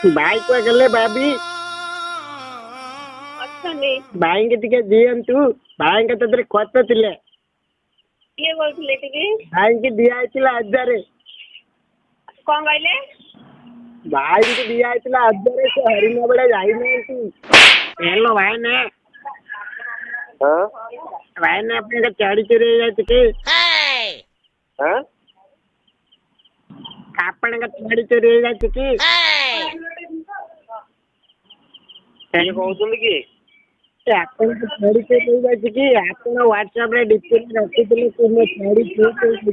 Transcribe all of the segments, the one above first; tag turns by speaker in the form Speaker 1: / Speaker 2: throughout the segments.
Speaker 1: भाई को गले भाभी भाई के टिके दियंतु भाई के तदरे खत थिले
Speaker 2: किए बोलथिले टिके
Speaker 1: भाई के दिया आइतिला 1000
Speaker 2: कोन कहले
Speaker 1: भाई के दिया आइतिला 1000 से हरिना बड़ा जाई नहीं तू हेलो भाई ने
Speaker 3: हाँ
Speaker 1: भाई ने अपने का चाड़ी चोरी जाती के
Speaker 3: हाँ
Speaker 1: आपने का चाड़ी चोरी जाती के
Speaker 3: ये कहउछन कि
Speaker 1: आपन को चाड़ी चोरी जाती के आपन व्हाट्सएप रे डिस्प्ले रखी दिले तू मैं चाड़ी चोरी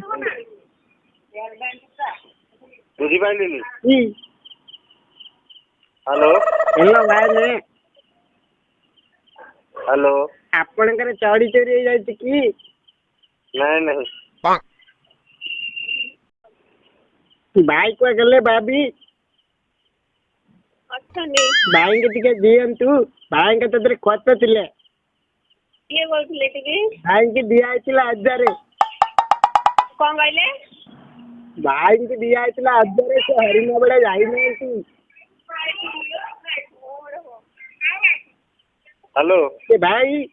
Speaker 3: बुझी पाइलिनी
Speaker 1: की
Speaker 3: हेलो
Speaker 1: हेलो भाई ने
Speaker 3: हेलो
Speaker 1: आपन चाड़ी चोरी जाती की
Speaker 3: नहीं नहीं
Speaker 1: भाई को गले भाभी भाई के टिके दियंतु भाई के तदरे खत थिले
Speaker 2: किए बोलथिले टिके
Speaker 1: भाई के दिया आइतिला 1000
Speaker 2: कोन कहले
Speaker 1: भाई के दिया आइतिला 1000 से हरिना बड़ा जाई नहीं तू
Speaker 3: हेलो
Speaker 1: ए भाई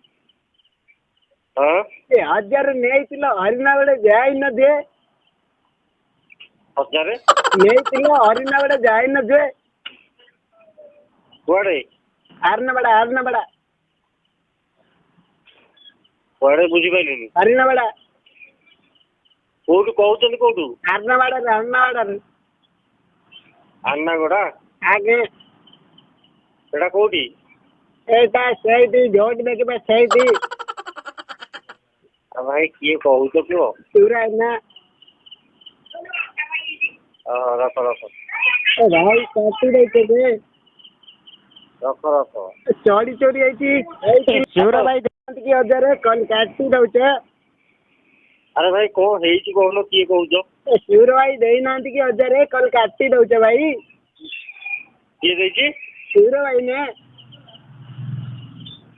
Speaker 3: हाँ
Speaker 1: ए 1000 नेइतिला हरिना बड़ा जाई न दे
Speaker 3: 1000
Speaker 1: नेइतिला हरिना बड़ा जाई न दे
Speaker 3: कुआड़े
Speaker 1: हरिना बड़ा
Speaker 3: कुआड़े बुझी पाइलिनी
Speaker 1: हरिना बड़ा
Speaker 3: कोठु कहउछन कोठु
Speaker 1: हरिना बड़ा
Speaker 3: अन्नागोड़ा
Speaker 1: आगे
Speaker 3: सेटा कोठी
Speaker 1: एटा सेठी जोट देके बस सेठी
Speaker 3: भाई किए कहउछ क्यों
Speaker 1: पूरा ना
Speaker 3: रख रख
Speaker 1: ए भाई काटी दे दे
Speaker 3: रख रख
Speaker 1: चोरी चोरी आई शिवरा भाई देखते कि 1000 कल काटी दउचे
Speaker 3: अरे भाई कौन है कहून किए कहउछ
Speaker 1: शिवरा भाई देई नांती कि 1000 कल काटी दउचे भाई
Speaker 3: किए देछि
Speaker 1: शिवरा भाई ने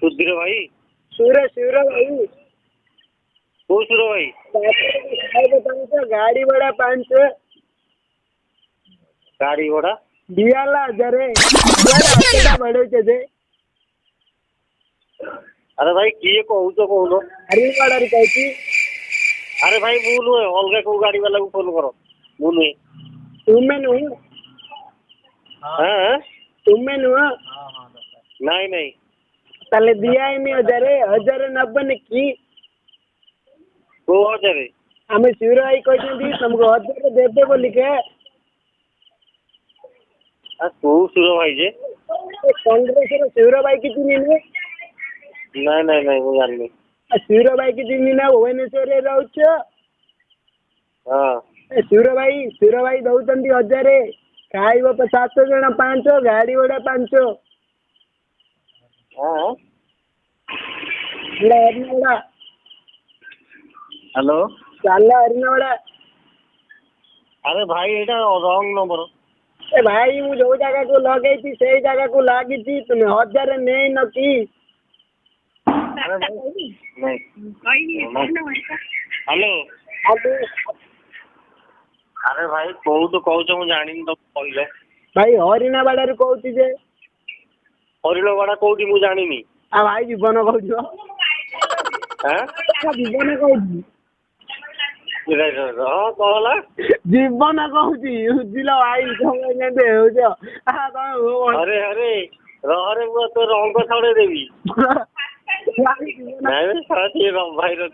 Speaker 3: सुधीर भाई
Speaker 1: शिवरा भाई
Speaker 3: को सुर भाई
Speaker 1: गाड़ी बड़ा 5
Speaker 3: गाड़ी घोड़ा
Speaker 1: दियाला 1000 बड़े दे
Speaker 3: अरे भाई किए कहउछ कहून
Speaker 1: हरी बड़ा रे कहती
Speaker 3: अरे भाई मु नुहे अलगा को गाड़ी वाला को फोन करो मु नुहे
Speaker 1: तुम्हें नु
Speaker 3: हाँ
Speaker 1: तुम्हें नु
Speaker 3: नहीं नहीं
Speaker 1: ताले दिया ही नहीं 1000 90 की
Speaker 3: को 1000
Speaker 1: हमें शिवरा भाई कहते तुमको 1000 देते बोली के
Speaker 3: तू सुर भाई जे
Speaker 1: कांग्रेस रो शिवरा भाई की तीन ने
Speaker 3: नहीं नहीं नहीं वो जाननी
Speaker 1: शिवरा भाई की तीन ना भुवनेश्वर रे रहउछ
Speaker 3: हाँ
Speaker 1: शिवरा भाई दउतंती 1000 खाइबो 7 जण 5 गाड़ी बड़ा 5
Speaker 3: हाँ
Speaker 1: हरिना
Speaker 3: हेलो
Speaker 1: चाला हरिना
Speaker 3: अरे भाई एटा रॉन्ग नंबर
Speaker 1: ए भाई मु जो जगह को लगई थी सही जगह को लागी थी तुम 1000 नहीं न की
Speaker 3: अरे भाई नहीं हेलो अरे भाई कहू तो कहूछ मु जानिनी तो कहलो
Speaker 1: भाई हरिना बड़ा रे कहती जे
Speaker 3: हरिलो वाड़ा कोठी मु जानिनी
Speaker 1: आ भाई जीवन कहू
Speaker 3: हां
Speaker 1: जीवन कहू
Speaker 3: हाँ कहला
Speaker 1: जीवन कहूची बुझिल भाई समय दे हो जो आ कौन
Speaker 3: अरे अरे रहरे मु तो रंग छाड़े देवी नहीं रे साथी रम भाई रे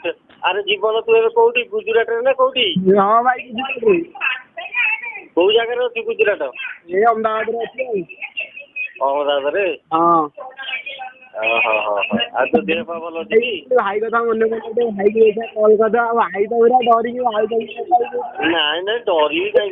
Speaker 3: अरे जीवन तू एबे कोठी गुजरात रे ना कोठी
Speaker 1: हां भाई
Speaker 3: को जगह रे अछि गुजरात
Speaker 1: ये अहमदाबाद रे अछि
Speaker 3: अहमदाबाद रे
Speaker 1: हां
Speaker 3: आ तो देह पा भल अछि
Speaker 1: भाई कथा मन को भाई के कॉल कर भाई तो पूरा डरी भाई तो
Speaker 3: नहीं नहीं डरी जाई